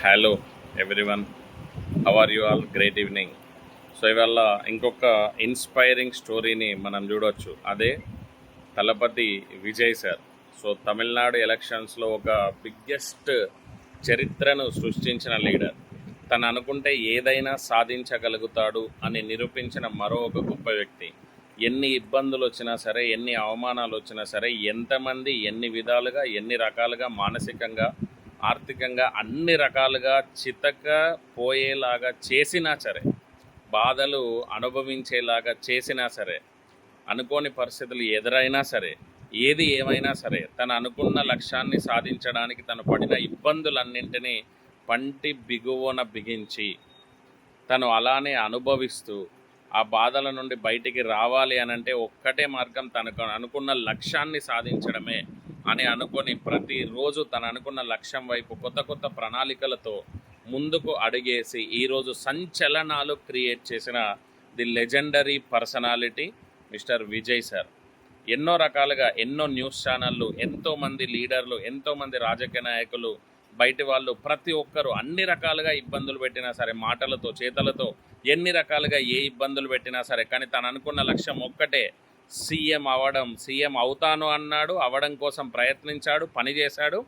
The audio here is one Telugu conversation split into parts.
Hello everyone, how are you all? Great evening. So ఇవాళ ఇంకొక ఇన్స్పైరింగ్ స్టోరీని మనం చూడవచ్చు. అదే తలపతి విజయ్ సార్. సో తమిళనాడు ఎలక్షన్స్లో ఒక బిగ్గెస్ట్ చరిత్రను సృష్టించిన లీడర్. తను అనుకుంటే ఏదైనా సాధించగలుగుతాడు అని నిరూపించిన మరో ఒక గొప్ప వ్యక్తి. ఎన్ని ఇబ్బందులు వచ్చినా సరే, ఎన్ని అవమానాలు వచ్చినా సరే, ఎంతమంది ఎన్ని విధాలుగా ఎన్ని రకాలుగా మానసికంగా ఆర్థికంగా అన్ని రకాలుగా చితక పోయేలాగా చేసినా సరే, బాధలు అనుభవించేలాగా చేసినా సరే, అనుకోని పరిస్థితులు ఎదురైనా సరే, ఏది ఏమైనా సరే, తను అనుకున్న లక్ష్యాన్ని సాధించడానికి తను పడిన ఇబ్బందులన్నింటినీ పంటి బిగువన బిగించి తను అలానే అనుభవిస్తూ ఆ బాధల నుండి బయటికి రావాలి అనంటే ఒక్కటే మార్గం, తనకు అనుకున్న లక్ష్యాన్ని సాధించడమే అని అనుకొని ప్రతిరోజు తను అనుకున్న లక్ష్యం వైపు కొత్త కొత్త ప్రణాళికలతో ముందుకు అడుగేసి ఈరోజు సంచలనాలు క్రియేట్ చేసిన the legendary personality mister Vijay sir. ఎన్నో రకాలుగా ఎన్నో న్యూస్ ఛానళ్ళు, ఎంతోమంది లీడర్లు, ఎంతోమంది రాజకీయ నాయకులు, బయటి వాళ్ళు ప్రతి ఒక్కరూ అన్ని రకాలుగా ఇబ్బందులు పెట్టినా సరే, మాటలతో చేతలతో ఎన్ని రకాలుగా ఏ ఇబ్బందులు పెట్టినా సరే, కానీ తను అనుకున్న లక్ష్యం ఒక్కటే, సీఎం అవడం. సీఎం అవుతాను అన్నాడు, అవడం కోసం ప్రయత్నించాడు, పనిచేశాడు,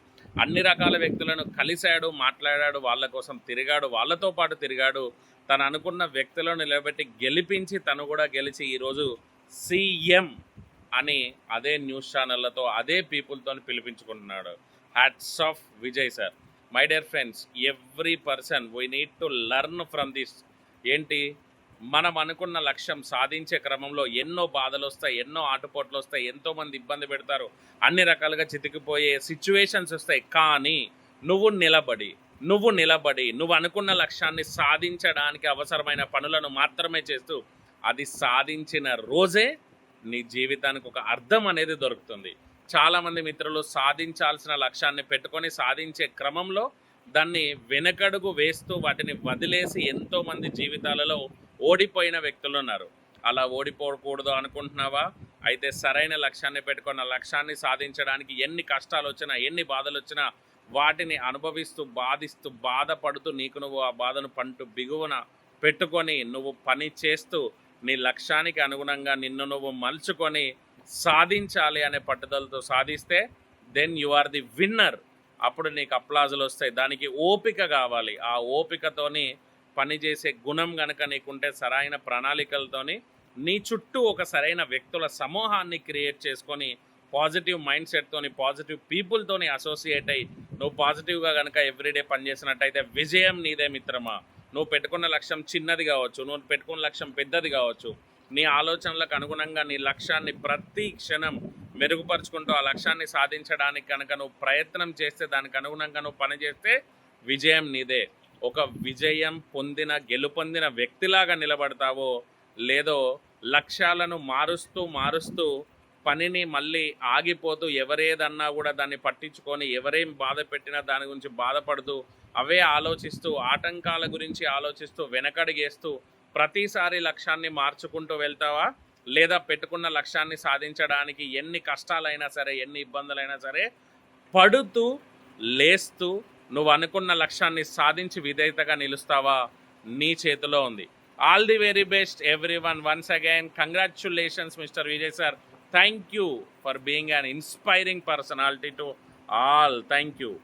అన్ని రకాల వ్యక్తులను కలిశాడు, మాట్లాడాడు, వాళ్ళ కోసం తిరిగాడు, వాళ్ళతో పాటు తిరిగాడు. తను అనుకున్న వ్యక్తులను నిలబెట్టి గెలిపించి తను కూడా గెలిచి ఈరోజు సీఎం అని అదే న్యూస్ ఛానళ్ళతో అదే పీపుల్తో పిలిపించుకుంటున్నాడు. Hats off Vijay sir. My dear friends, every person we need to learn from this. ఏంటి, మనం అనుకున్న లక్ష్యం సాధించే క్రమంలో ఎన్నో బాధలు వస్తాయి, ఎన్నో ఆటుపోట్లు వస్తాయి, ఎంతోమంది ఇబ్బంది పెడతారు, అన్ని రకాలుగా చితికిపోయే సిచ్యువేషన్స్ వస్తాయి. కానీ నువ్వు నిలబడి నువ్వు అనుకున్న లక్ష్యాన్ని సాధించడానికి అవసరమైన పనులను మాత్రమే చేస్తూ అది సాధించిన రోజే నీ జీవితానికి ఒక అర్థం అనేది దొరుకుతుంది. చాలామంది మిత్రులు సాధించాల్సిన లక్ష్యాన్ని పెట్టుకొని సాధించే క్రమంలో దాన్ని వెనకడుగు వేస్తూ వాటిని వదిలేసి ఎంతోమంది జీవితాలలో ఓడిపోయిన వ్యక్తులు ఉన్నారు. అలా ఓడిపోకూడదు అనుకుంటున్నావా? అయితే సరైన లక్ష్యాన్ని పెట్టుకున్న లక్ష్యాన్ని సాధించడానికి ఎన్ని కష్టాలు వచ్చినా, ఎన్ని బాధలు వచ్చినా వాటిని అనుభవిస్తూ బాధిస్తూ బాధపడుతూ నీకు నువ్వు ఆ బాధను పంటు బిగువన పెట్టుకొని నువ్వు పని చేస్తూ నీ లక్ష్యానికి అనుగుణంగా నిన్ను నువ్వు మలుచుకొని సాధించాలి అనే పట్టుదలతో సాధిస్తే then you are the winner. అప్పుడు నీకు అప్లాజులు వస్తాయి. దానికి ఓపిక కావాలి. ఆ ఓపికతోని పనిచేసే గుణం కనుక నీకుంటే, సరైన ప్రణాళికలతోని నీ చుట్టూ ఒక సరైన వ్యక్తుల సమూహాన్ని క్రియేట్ చేసుకొని పాజిటివ్ మైండ్ సెట్తోని పాజిటివ్ పీపుల్తోని అసోసియేట్ అయ్యి నువ్వు పాజిటివ్గా కనుక ఎవ్రీడే పనిచేసినట్టయితే విజయం నీదే మిత్రమా. నువ్వు పెట్టుకున్న లక్ష్యం చిన్నది కావచ్చు, నువ్వు పెట్టుకున్న లక్ష్యం పెద్దది కావచ్చు, నీ ఆలోచనలకు అనుగుణంగా నీ లక్ష్యాన్ని ప్రతి క్షణం మెరుగుపరుచుకుంటూ ఆ లక్ష్యాన్ని సాధించడానికి కనుక నువ్వు ప్రయత్నం చేస్తే, దానికి అనుగుణంగా నువ్వు పనిచేస్తే విజయం నీదే. ఒక విజయం పొందిన గెలుపొందిన వ్యక్తిలాగా నిలబడతావో లేదో లక్ష్యాలను మారుస్తూ పనిని మళ్ళీ ఆగిపోతూ ఎవరేదన్నా కూడా దాన్ని పట్టించుకొని ఎవరేం బాధ పెట్టినా దాని గురించి బాధపడుతూ అవే ఆలోచిస్తూ ఆటంకాల గురించి ఆలోచిస్తూ వెనకడిగేస్తూ ప్రతిసారి లక్ష్యాన్ని మార్చుకుంటూ వెళ్తావా? లేదా పెట్టుకున్న లక్ష్యాన్ని సాధించడానికి ఎన్ని కష్టాలైనా సరే, ఎన్ని ఇబ్బందులైనా సరే పడుతూ లేస్తూ నువ్వు అనుకున్న లక్ష్యాన్ని సాధించి విధేయతగా నిలుస్తావా? నీ చేతిలో ఉంది. All the very best everyone. Once again congratulations mister Vijay sir. Thank you for being an inspiring personality to all. Thank you.